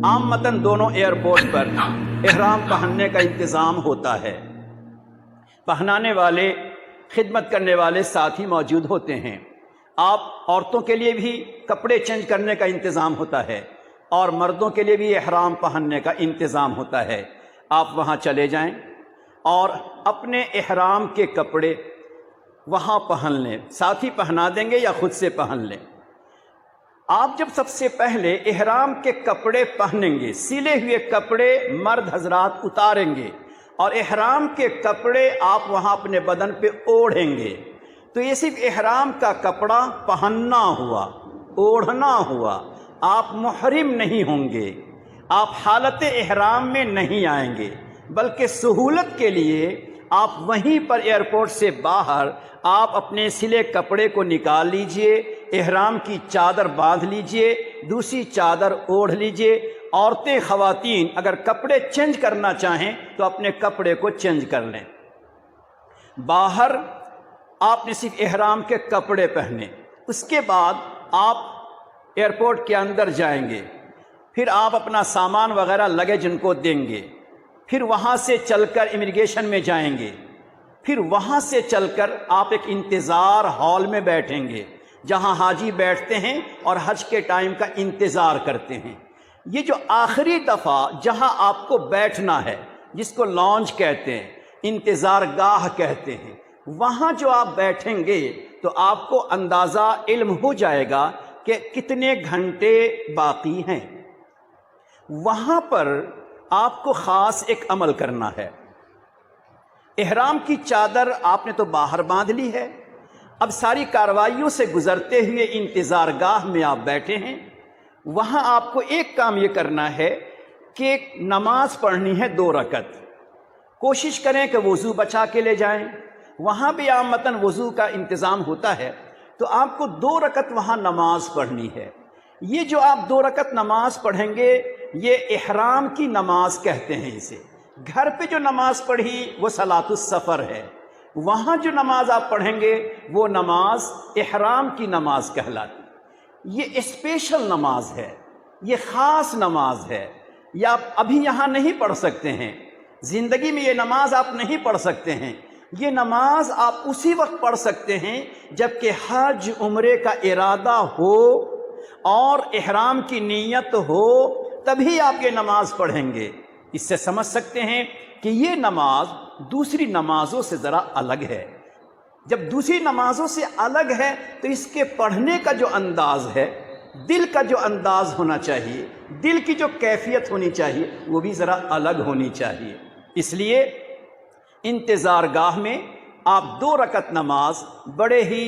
عامتاً دونوں ایئرپورٹ پر احرام پہننے کا انتظام ہوتا ہے۔ پہنانے والے، خدمت کرنے والے ساتھی موجود ہوتے ہیں۔ آپ عورتوں کے لیے بھی کپڑے چینج کرنے کا انتظام ہوتا ہے اور مردوں کے لیے بھی احرام پہننے کا انتظام ہوتا ہے۔ آپ وہاں چلے جائیں اور اپنے احرام کے کپڑے وہاں پہن لیں، ساتھی پہنا دیں گے یا خود سے پہن لیں۔ آپ جب سب سے پہلے احرام کے کپڑے پہنیں گے، سلے ہوئے کپڑے مرد حضرات اتاریں گے اور احرام کے کپڑے آپ وہاں اپنے بدن پہ اوڑھیں گے، تو یہ صرف احرام کا کپڑا پہننا ہوا، اوڑھنا ہوا۔ آپ محرم نہیں ہوں گے، آپ حالت احرام میں نہیں آئیں گے، بلکہ سہولت کے لیے آپ وہیں پر ایئرپورٹ سے باہر آپ اپنے سلے کپڑے کو نکال لیجئے، احرام کی چادر باندھ لیجئے، دوسری چادر اوڑھ لیجئے۔ عورتیں، خواتین اگر کپڑے چینج کرنا چاہیں تو اپنے کپڑے کو چینج کر لیں۔ باہر آپ نے صرف احرام کے کپڑے پہنے، اس کے بعد آپ ایئرپورٹ کے اندر جائیں گے، پھر آپ اپنا سامان وغیرہ لگے جن کو دیں گے، پھر وہاں سے چل کر امیگریشن میں جائیں گے، پھر وہاں سے چل کر آپ ایک انتظار ہال میں بیٹھیں گے جہاں حاجی بیٹھتے ہیں اور حج کے ٹائم کا انتظار کرتے ہیں۔ یہ جو آخری دفعہ جہاں آپ کو بیٹھنا ہے، جس کو لانچ کہتے ہیں، انتظار گاہ کہتے ہیں، وہاں جو آپ بیٹھیں گے تو آپ کو اندازہ علم ہو جائے گا کہ کتنے گھنٹے باقی ہیں۔ وہاں پر آپ کو خاص ایک عمل کرنا ہے۔ احرام کی چادر آپ نے تو باہر باندھ لی ہے، اب ساری کاروائیوں سے گزرتے ہوئے انتظار گاہ میں آپ بیٹھے ہیں۔ وہاں آپ کو ایک کام یہ کرنا ہے کہ نماز پڑھنی ہے 2 رکعت۔ کوشش کریں کہ وضو بچا کے لے جائیں، وہاں بھی عامتاً وضو کا انتظام ہوتا ہے، تو آپ کو 2 رکعت وہاں نماز پڑھنی ہے۔ یہ جو آپ 2 رکعت نماز پڑھیں گے یہ احرام کی نماز کہتے ہیں اسے۔ گھر پہ جو نماز پڑھی وہ صلاۃ السفر ہے، وہاں جو نماز آپ پڑھیں گے وہ نماز احرام کی نماز کہلاتی۔ یہ اسپیشل نماز ہے، یہ خاص نماز ہے، یہ آپ ابھی یہاں نہیں پڑھ سکتے ہیں، زندگی میں یہ نماز آپ نہیں پڑھ سکتے ہیں۔ یہ نماز آپ اسی وقت پڑھ سکتے ہیں جب کہ حج عمرے کا ارادہ ہو اور احرام کی نیت ہو، تبھی آپ یہ نماز پڑھیں گے۔ اس سے سمجھ سکتے ہیں کہ یہ نماز دوسری نمازوں سے ذرا الگ ہے۔ جب دوسری نمازوں سے الگ ہے تو اس کے پڑھنے کا جو انداز ہے، دل کا جو انداز ہونا چاہیے، دل کی جو کیفیت ہونی چاہیے، وہ بھی ذرا الگ ہونی چاہیے۔ اس لیے انتظار گاہ میں آپ 2 رکعت نماز بڑے ہی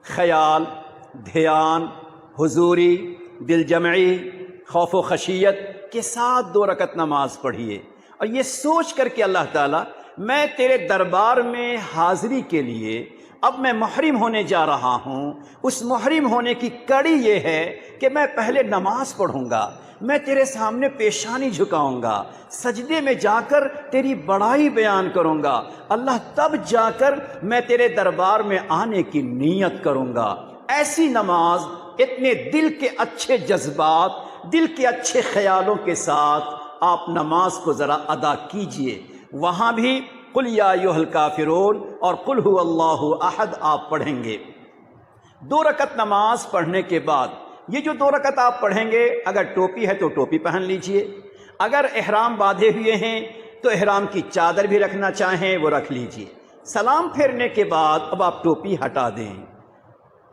خیال، دھیان، حضوری، دل جمعی، خوف و خشیت کے ساتھ 2 رکعت نماز پڑھیے، اور یہ سوچ کر کہ اللہ تعالیٰ میں تیرے دربار میں حاضری کے لیے اب میں محرم ہونے جا رہا ہوں، اس محرم ہونے کی کڑی یہ ہے کہ میں پہلے نماز پڑھوں گا، میں تیرے سامنے پیشانی جھکاؤں گا، سجدے میں جا کر تیری بڑائی بیان کروں گا، اللہ تب جا کر میں تیرے دربار میں آنے کی نیت کروں گا۔ ایسی نماز اتنے دل کے اچھے جذبات، دل کے اچھے خیالوں کے ساتھ آپ نماز کو ذرا ادا کیجئے۔ وہاں بھی قل یا ایھا الکافرون اور قل ھو اللہ احد آپ پڑھیں گے۔ 2 رکعت نماز پڑھنے کے بعد یہ جو 2 رکعت آپ پڑھیں گے، اگر ٹوپی ہے تو ٹوپی پہن لیجئے، اگر احرام باندھے ہوئے ہیں تو احرام کی چادر بھی رکھنا چاہیں وہ رکھ لیجئے۔ سلام پھیرنے کے بعد اب آپ ٹوپی ہٹا دیں،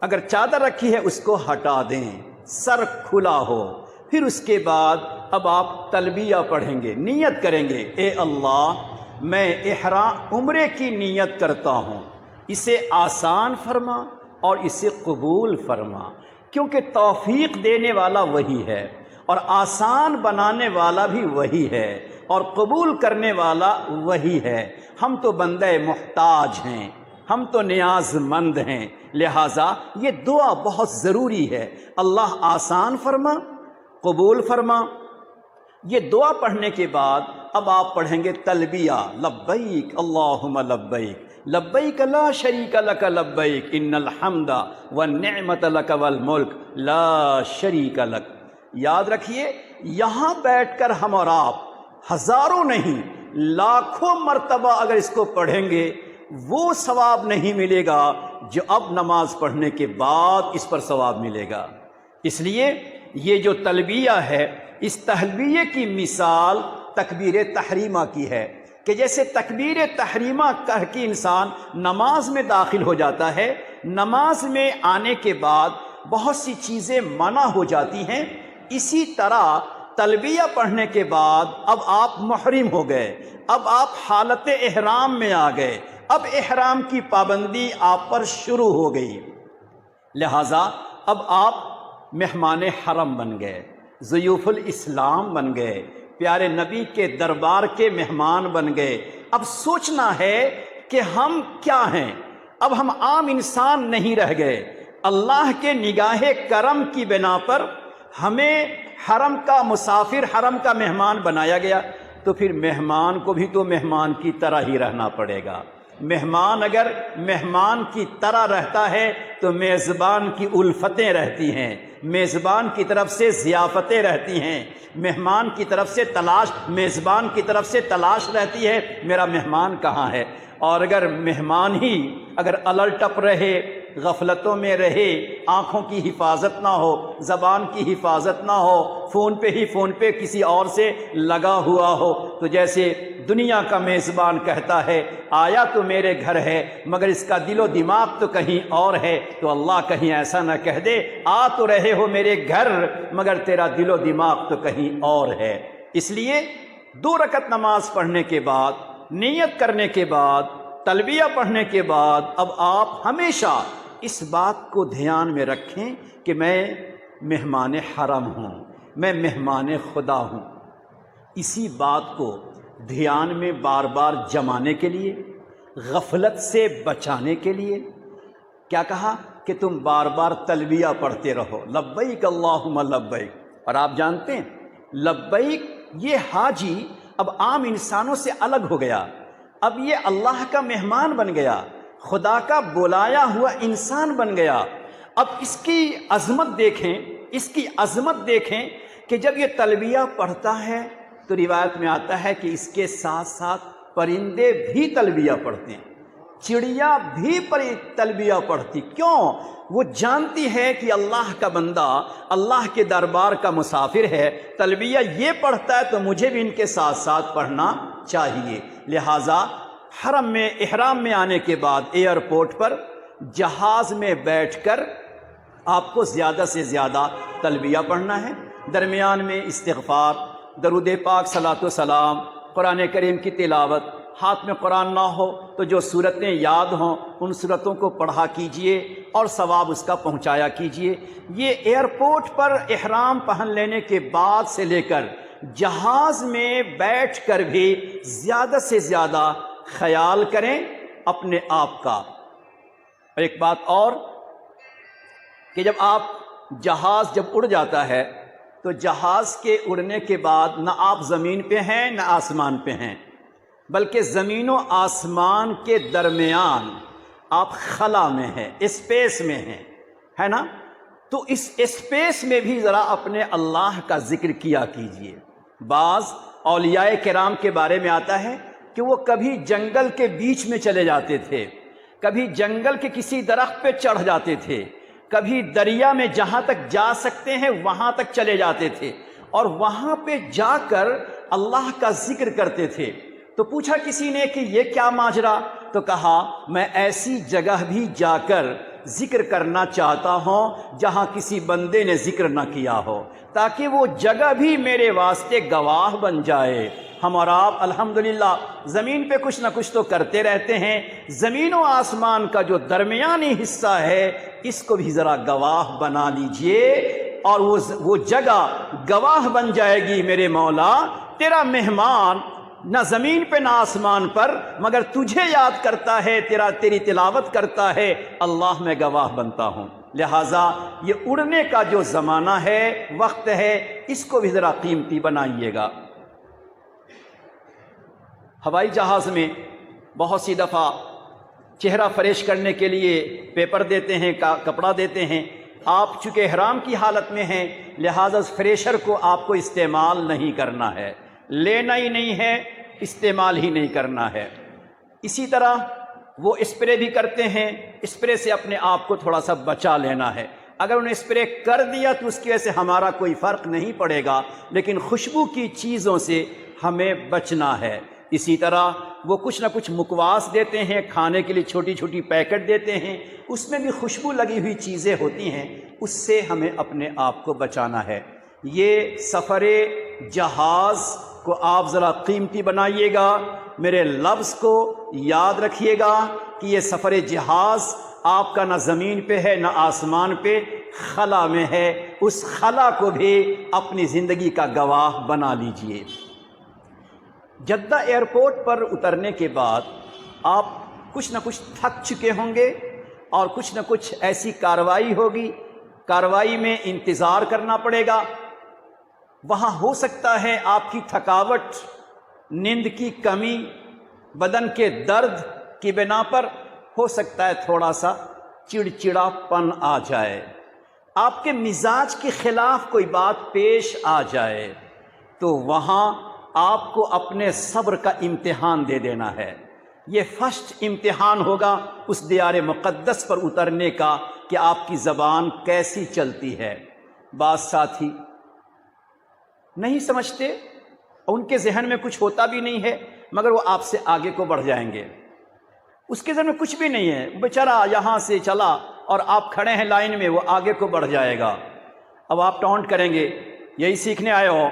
اگر چادر رکھی ہے اس کو ہٹا دیں، سر کھلا ہو، پھر اس کے بعد اب آپ تلبیہ پڑھیں گے، نیت کریں گے، اے اللہ میں احرام عمرے کی نیت کرتا ہوں، اسے آسان فرما اور اسے قبول فرما، کیونکہ توفیق دینے والا وہی ہے اور آسان بنانے والا بھی وہی ہے اور قبول کرنے والا وہی ہے۔ ہم تو بندہ محتاج ہیں، ہم تو نیاز مند ہیں، لہٰذا یہ دعا بہت ضروری ہے، اللہ آسان فرما، قبول فرما۔ یہ دعا پڑھنے کے بعد اب آپ پڑھیں گے تلبیہ، لبیک اللہم لبیک، لبیک لا شریک لک لبیک ان الحمد والنعمت لک والملک لا شریک لک۔ یاد رکھیے، یہاں بیٹھ کر ہم اور آپ ہزاروں نہیں لاکھوں مرتبہ اگر اس کو پڑھیں گے وہ ثواب نہیں ملے گا جو اب نماز پڑھنے کے بعد اس پر ثواب ملے گا۔ اس لیے یہ جو تلبیہ ہے، اس تلبیہ کی مثال تکبیر تحریمہ کی ہے کہ جیسے تکبیر تحریمہ کہہ کے انسان نماز میں داخل ہو جاتا ہے، نماز میں آنے کے بعد بہت سی چیزیں منع ہو جاتی ہیں، اسی طرح تلبیہ پڑھنے کے بعد اب آپ محرم ہو گئے، اب آپ حالت احرام میں آ گئے، اب احرام کی پابندی آپ پر شروع ہو گئی، لہٰذا اب آپ مہمان حرم بن گئے، ضیوف الاسلام بن گئے، پیارے نبی کے دربار کے مہمان بن گئے۔ اب سوچنا ہے کہ ہم کیا ہیں، اب ہم عام انسان نہیں رہ گئے، اللہ کے نگاہ کرم کی بنا پر ہمیں حرم کا مسافر، حرم کا مہمان بنایا گیا، تو پھر مہمان کو بھی تو مہمان کی طرح ہی رہنا پڑے گا۔ مہمان اگر مہمان کی طرح رہتا ہے تو میزبان کی الفتیں رہتی ہیں، میزبان کی طرف سے ضیافتیں رہتی ہیں، مہمان کی طرف سے تلاش، میزبان کی طرف سے تلاش رہتی ہے میرا مہمان کہاں ہے۔ اور اگر مہمان ہی اگر الٹپ رہے، غفلتوں میں رہے، آنکھوں کی حفاظت نہ ہو، زبان کی حفاظت نہ ہو، فون پہ کسی اور سے لگا ہوا ہو، تو جیسے دنیا کا میزبان کہتا ہے آیا تو میرے گھر ہے مگر اس کا دل و دماغ تو کہیں اور ہے، تو اللہ کہیں ایسا نہ کہہ دے آ تو رہے ہو میرے گھر مگر تیرا دل و دماغ تو کہیں اور ہے۔ اس لیے 2 رکعت نماز پڑھنے کے بعد، نیت کرنے کے بعد، تلبیہ پڑھنے کے بعد اب آپ ہمیشہ اس بات کو دھیان میں رکھیں کہ میں مہمان حرم ہوں، میں مہمان خدا ہوں۔ اسی بات کو دھیان میں بار بار جمانے کے لیے، غفلت سے بچانے کے لیے کیا کہا کہ تم بار بار تلبیہ پڑھتے رہو، لبیک اللہم لبیک۔ اور آپ جانتے ہیں لبیک یہ حاجی اب عام انسانوں سے الگ ہو گیا، اب یہ اللہ کا مہمان بن گیا، خدا کا بلایا ہوا انسان بن گیا۔ اب اس کی عظمت دیکھیں، اس کی عظمت دیکھیں کہ جب یہ تلبیہ پڑھتا ہے تو روایت میں آتا ہے کہ اس کے ساتھ ساتھ پرندے بھی تلبیہ پڑھتے ہیں، چڑیا بھی تلبیہ پڑھتی۔ کیوں؟ وہ جانتی ہے کہ اللہ کا بندہ اللہ کے دربار کا مسافر ہے، تلبیہ یہ پڑھتا ہے تو مجھے بھی ان کے ساتھ ساتھ پڑھنا چاہیے۔ لہٰذا حرم میں احرام میں آنے کے بعد ایئرپورٹ پر جہاز میں بیٹھ کر آپ کو زیادہ سے زیادہ تلبیہ پڑھنا ہے، درمیان میں استغفار، درود پاک، صلاۃ و سلام، قرآن کریم کی تلاوت، ہاتھ میں قرآن نہ ہو تو جو صورتیں یاد ہوں ان صورتوں کو پڑھا کیجئے اور ثواب اس کا پہنچایا کیجئے۔ یہ ایئرپورٹ پر احرام پہن لینے کے بعد سے لے کر جہاز میں بیٹھ کر بھی زیادہ سے زیادہ خیال کریں اپنے آپ کا۔ اور ایک بات اور کہ جب آپ جہاز جب اڑ جاتا ہے تو جہاز کے اڑنے کے بعد نہ آپ زمین پہ ہیں نہ آسمان پہ ہیں، بلکہ زمین و آسمان کے درمیان آپ خلا میں ہیں، اسپیس میں ہیں، ہے نا؟ تو اس اسپیس میں بھی ذرا اپنے اللہ کا ذکر کیا کیجئے۔ بعض اولیاء کرام کے بارے میں آتا ہے کہ وہ کبھی جنگل کے بیچ میں چلے جاتے تھے، کبھی جنگل کے کسی درخت پہ چڑھ جاتے تھے، کبھی دریا میں جہاں تک جا سکتے ہیں وہاں تک چلے جاتے تھے اور وہاں پہ جا کر اللہ کا ذکر کرتے تھے۔ تو پوچھا کسی نے کہ یہ کیا ماجرا؟ تو کہا میں ایسی جگہ بھی جا کر ذکر کرنا چاہتا ہوں جہاں کسی بندے نے ذکر نہ کیا ہو، تاکہ وہ جگہ بھی میرے واسطے گواہ بن جائے۔ ہم اور آپ الحمدللہ زمین پہ کچھ نہ کچھ تو کرتے رہتے ہیں، زمین و آسمان کا جو درمیانی حصہ ہے اس کو بھی ذرا گواہ بنا لیجئے، اور وہ جگہ گواہ بن جائے گی میرے مولا تیرا مہمان نہ زمین پہ نہ آسمان پر مگر تجھے یاد کرتا ہے، تیری تلاوت کرتا ہے، اللہ میں گواہ بنتا ہوں۔ لہٰذا یہ اڑنے کا جو زمانہ ہے، وقت ہے، اس کو بھی ذرا قیمتی بنائیے گا۔ ہوائی جہاز میں بہت سی دفعہ چہرہ فریش کرنے کے لیے پیپر دیتے ہیں، کپڑا دیتے ہیں، آپ چونکہ احرام کی حالت میں ہیں لہذا اس فریشر کو آپ کو استعمال نہیں کرنا ہے، لینا ہی نہیں ہے، استعمال ہی نہیں کرنا ہے۔ اسی طرح وہ اسپرے بھی کرتے ہیں، اسپرے سے اپنے آپ کو تھوڑا سا بچا لینا ہے۔ اگر انہیں اسپرے کر دیا تو اس کی وجہ سے ہمارا کوئی فرق نہیں پڑے گا، لیکن خوشبو کی چیزوں سے ہمیں بچنا ہے۔ اسی طرح وہ کچھ نہ کچھ مکواس دیتے ہیں، کھانے کے لیے چھوٹی چھوٹی پیکٹ دیتے ہیں، اس میں بھی خوشبو لگی ہوئی چیزیں ہوتی ہیں، اس سے ہمیں اپنے آپ کو بچانا ہے۔ یہ سفر جہاز کو آپ ذرا قیمتی بنائیے گا، میرے لفظ کو یاد رکھیے گا کہ یہ سفر جہاز آپ کا نہ زمین پہ ہے نہ آسمان پہ، خلا میں ہے، اس خلا کو بھی اپنی زندگی کا گواہ بنا لیجئے۔ جدہ ایئرپورٹ پر اترنے کے بعد آپ کچھ نہ کچھ تھک چکے ہوں گے اور کچھ نہ کچھ ایسی کارروائی ہوگی، کارروائی میں انتظار کرنا پڑے گا۔ وہاں ہو سکتا ہے آپ کی تھکاوٹ، نیند کی کمی، بدن کے درد کی بنا پر ہو سکتا ہے تھوڑا سا چڑچڑا پن آ جائے، آپ کے مزاج کے خلاف کوئی بات پیش آ جائے، تو وہاں آپ کو اپنے صبر کا امتحان دے دینا ہے۔ یہ فرسٹ امتحان ہوگا اس دیار مقدس پر اترنے کا کہ آپ کی زبان کیسی چلتی ہے۔ بعض ساتھی نہیں سمجھتے، ان کے ذہن میں کچھ ہوتا بھی نہیں ہے، مگر وہ آپ سے آگے کو بڑھ جائیں گے، اس کے ذہن میں کچھ بھی نہیں ہے، بیچارہ یہاں سے چلا اور آپ کھڑے ہیں لائن میں، وہ آگے کو بڑھ جائے گا۔ اب آپ ٹونٹ کریں گے، یہی سیکھنے آئے ہو،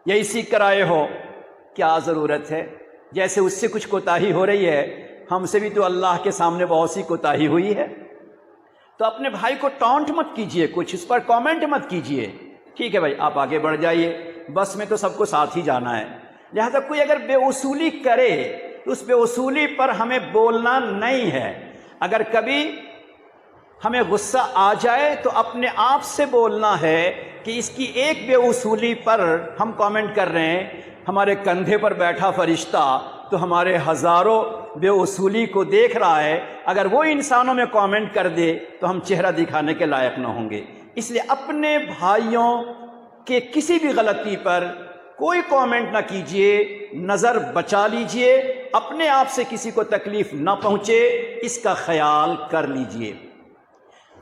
یہی سیکھ کر آئے ہو، کیا ضرورت ہے؟ جیسے اس سے کچھ کوتاہی ہو رہی ہے، ہم سے بھی تو اللہ کے سامنے بہت سی کوتاہی ہوئی ہے۔ تو اپنے بھائی کو ٹونٹ مت کیجئے، کچھ اس پر کامنٹ مت کیجئے، ٹھیک ہے بھائی آپ آگے بڑھ جائیے، بس میں تو سب کو ساتھ ہی جانا ہے۔ لہذا کوئی اگر بے اصولی کرے تو اس بے اصولی پر ہمیں بولنا نہیں ہے۔ اگر کبھی ہمیں غصہ آ جائے تو اپنے آپ سے بولنا ہے کہ اس کی ایک بے اصولی پر ہم کامنٹ کر رہے ہیں، ہمارے کندھے پر بیٹھا فرشتہ تو ہمارے ہزاروں بے اصولی کو دیکھ رہا ہے، اگر وہ انسانوں میں کامنٹ کر دے تو ہم چہرہ دکھانے کے لائق نہ ہوں گے۔ اس لیے اپنے بھائیوں کے کسی بھی غلطی پر کوئی کامنٹ نہ کیجئے، نظر بچا لیجئے، اپنے آپ سے کسی کو تکلیف نہ پہنچے، اس کا خیال کر لیجئے۔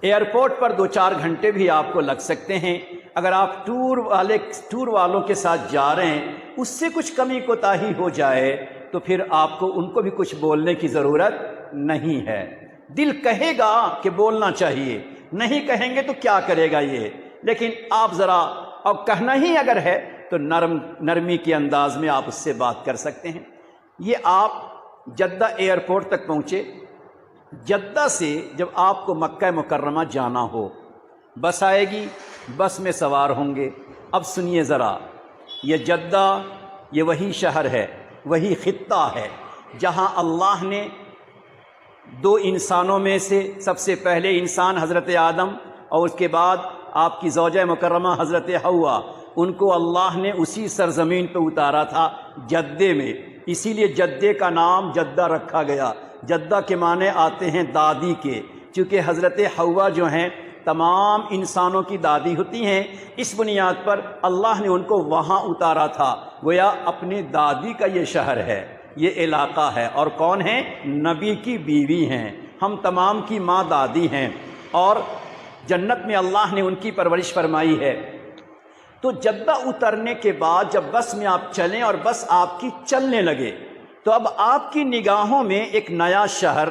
ایئرپورٹ پر 2-4 گھنٹے بھی آپ کو لگ سکتے ہیں، اگر آپ ٹور والوں کے ساتھ جا رہے ہیں، اس سے کچھ کمی کوتاہی ہو جائے تو پھر آپ کو ان کو بھی کچھ بولنے کی ضرورت نہیں ہے۔ دل کہے گا کہ بولنا چاہیے، نہیں کہیں گے تو کیا کرے گا یہ، لیکن آپ ذرا اب کہنا ہی اگر ہے تو نرمی کے انداز میں آپ اس سے بات کر سکتے ہیں۔ یہ آپ جدہ ایئرپورٹ تک پہنچے، جدہ سے جب آپ کو مکہ مکرمہ جانا ہو، بس آئے گی، بس میں سوار ہوں گے۔ اب سنیے ذرا، یہ جدہ یہ وہی شہر ہے، وہی خطہ ہے جہاں اللہ نے 2 انسانوں میں سے سب سے پہلے انسان حضرت آدم اور اس کے بعد آپ کی زوجہ مکرمہ حضرت حوا، ان کو اللہ نے اسی سرزمین پہ اتارا تھا، جدے میں، اسی لیے جدے کا نام جدہ رکھا گیا۔ جدہ کے معنی آتے ہیں دادی کے، چونکہ حضرت حوا جو ہیں تمام انسانوں کی دادی ہوتی ہیں، اس بنیاد پر اللہ نے ان کو وہاں اتارا تھا، گویا اپنی دادی کا یہ شہر ہے، یہ علاقہ ہے، اور کون ہیں؟ نبی کی بیوی ہیں، ہم تمام کی ماں دادی ہیں، اور جنت میں اللہ نے ان کی پرورش فرمائی ہے۔ تو جدہ اترنے کے بعد جب بس میں آپ چلیں اور بس آپ کی چلنے لگے تو اب آپ کی نگاہوں میں ایک نیا شہر،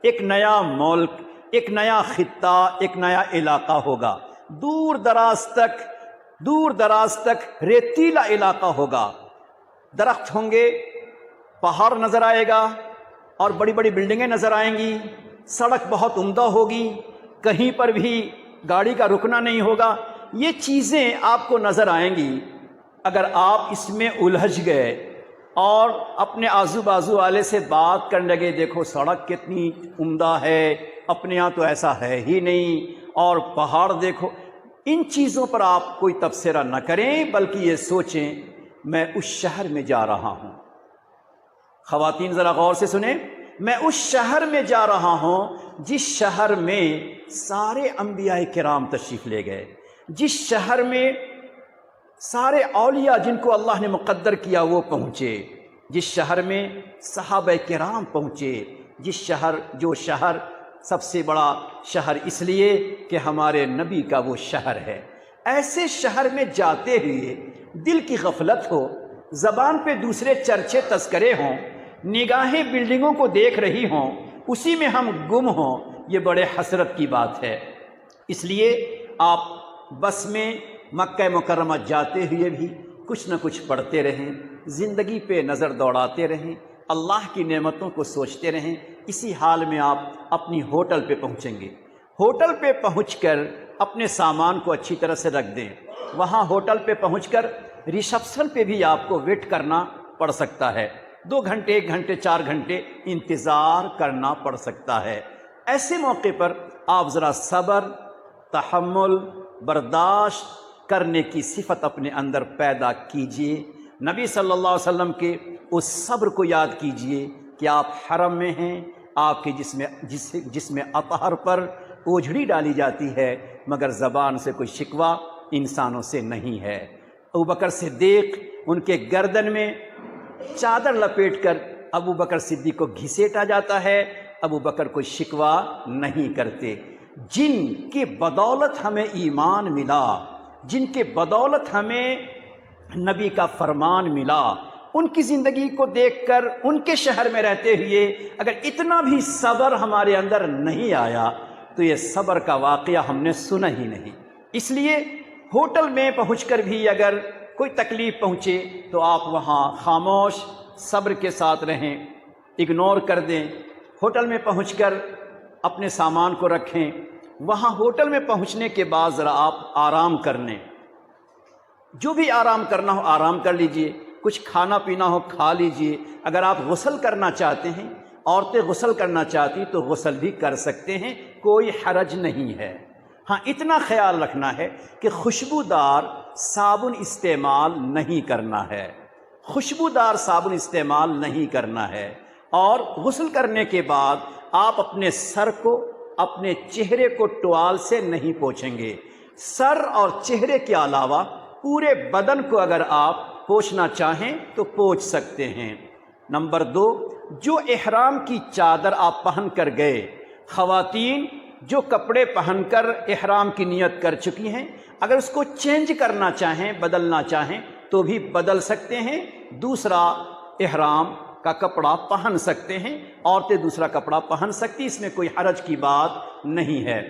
ایک نیا ملک، ایک نیا خطہ، ایک نیا علاقہ ہوگا، دور دراز تک ریتیلا علاقہ ہوگا، درخت ہوں گے، پہاڑ نظر آئے گا اور بڑی بڑی بلڈنگیں نظر آئیں گی، سڑک بہت عمدہ ہوگی، کہیں پر بھی گاڑی کا رکنا نہیں ہوگا، یہ چیزیں آپ کو نظر آئیں گی۔ اگر آپ اس میں الجھ گئے اور اپنے آزو بازو والے سے بات کرنے لگے، دیکھو سڑک کتنی عمدہ ہے، اپنے یہاں تو ایسا ہے ہی نہیں، اور پہاڑ دیکھو، ان چیزوں پر آپ کوئی تبصرہ نہ کریں، بلکہ یہ سوچیں میں اس شہر میں جا رہا ہوں۔ خواتین ذرا غور سے سنیں، میں اس شہر میں جا رہا ہوں جس شہر میں سارے انبیاء کرام تشریف لے گئے، جس شہر میں سارے اولیاء جن کو اللہ نے مقدر کیا وہ پہنچے، جس شہر میں صحابہ کرام پہنچے، جو شہر سب سے بڑا شہر اس لیے کہ ہمارے نبی کا وہ شہر ہے، ایسے شہر میں جاتے ہوئے دل کی غفلت ہو، زبان پہ دوسرے چرچے تذکرے ہوں، نگاہیں بلڈنگوں کو دیکھ رہی ہوں، اسی میں ہم گم ہوں، یہ بڑے حسرت کی بات ہے۔ اس لیے آپ بس میں مکہ مکرمہ جاتے ہوئے بھی کچھ نہ کچھ پڑھتے رہیں، زندگی پہ نظر دوڑاتے رہیں، اللہ کی نعمتوں کو سوچتے رہیں، اسی حال میں آپ اپنی ہوٹل پہ پہنچیں گے۔ ہوٹل پہ پہنچ کر اپنے سامان کو اچھی طرح سے رکھ دیں۔ وہاں ہوٹل پہ پہنچ کر ریسپشن پہ بھی آپ کو ویٹ کرنا پڑ سکتا ہے، 2 گھنٹے 1 گھنٹے 4 گھنٹے انتظار کرنا پڑ سکتا ہے۔ ایسے موقع پر آپ ذرا صبر، تحمل، برداشت کرنے کی صفت اپنے اندر پیدا کیجئے۔ نبی صلی اللہ علیہ وسلم کے اس صبر کو یاد کیجئے کہ آپ حرم میں ہیں، آپ کے جسم اطہر پر اوجھڑی ڈالی جاتی ہے، مگر زبان سے کوئی شکوہ انسانوں سے نہیں ہے۔ ابوبکر صدیق ان کے گردن میں چادر لپیٹ کر ابوبکر صدیق کو گھسیٹا جاتا ہے، ابوبکر کوئی شکوہ نہیں کرتے۔ جن کی بدولت ہمیں ایمان ملا، جن کے بدولت ہمیں نبی کا فرمان ملا، ان کی زندگی کو دیکھ کر ان کے شہر میں رہتے ہوئے اگر اتنا بھی صبر ہمارے اندر نہیں آیا تو یہ صبر کا واقعہ ہم نے سنا ہی نہیں۔ اس لیے ہوٹل میں پہنچ کر بھی اگر کوئی تکلیف پہنچے تو آپ وہاں خاموش صبر کے ساتھ رہیں، اگنور کر دیں۔ ہوٹل میں پہنچ کر اپنے سامان کو رکھیں، وہاں ہوٹل میں پہنچنے کے بعد ذرا آپ آرام کر لیں، جو بھی آرام کرنا ہو آرام کر لیجئے، کچھ کھانا پینا ہو کھا لیجئے۔ اگر آپ غسل کرنا چاہتے ہیں، عورتیں غسل کرنا چاہتی تو غسل بھی کر سکتے ہیں، کوئی حرج نہیں ہے۔ ہاں اتنا خیال رکھنا ہے کہ خوشبودار صابن استعمال نہیں کرنا ہے، خوشبودار صابن استعمال نہیں کرنا ہے۔ اور غسل کرنے کے بعد آپ اپنے سر کو، اپنے چہرے کو ٹوال سے نہیں پوچھیں گے۔ سر اور چہرے کے علاوہ پورے بدن کو اگر آپ پوچھنا چاہیں تو پوچھ سکتے ہیں۔ نمبر 2، جو احرام کی چادر آپ پہن کر گئے، خواتین جو کپڑے پہن کر احرام کی نیت کر چکی ہیں، اگر اس کو چینج کرنا چاہیں، بدلنا چاہیں تو بھی بدل سکتے ہیں، دوسرا احرام کا کپڑا پہن سکتے ہیں، عورتیں دوسرا کپڑا پہن سکتی، اس میں کوئی حرج کی بات نہیں ہے۔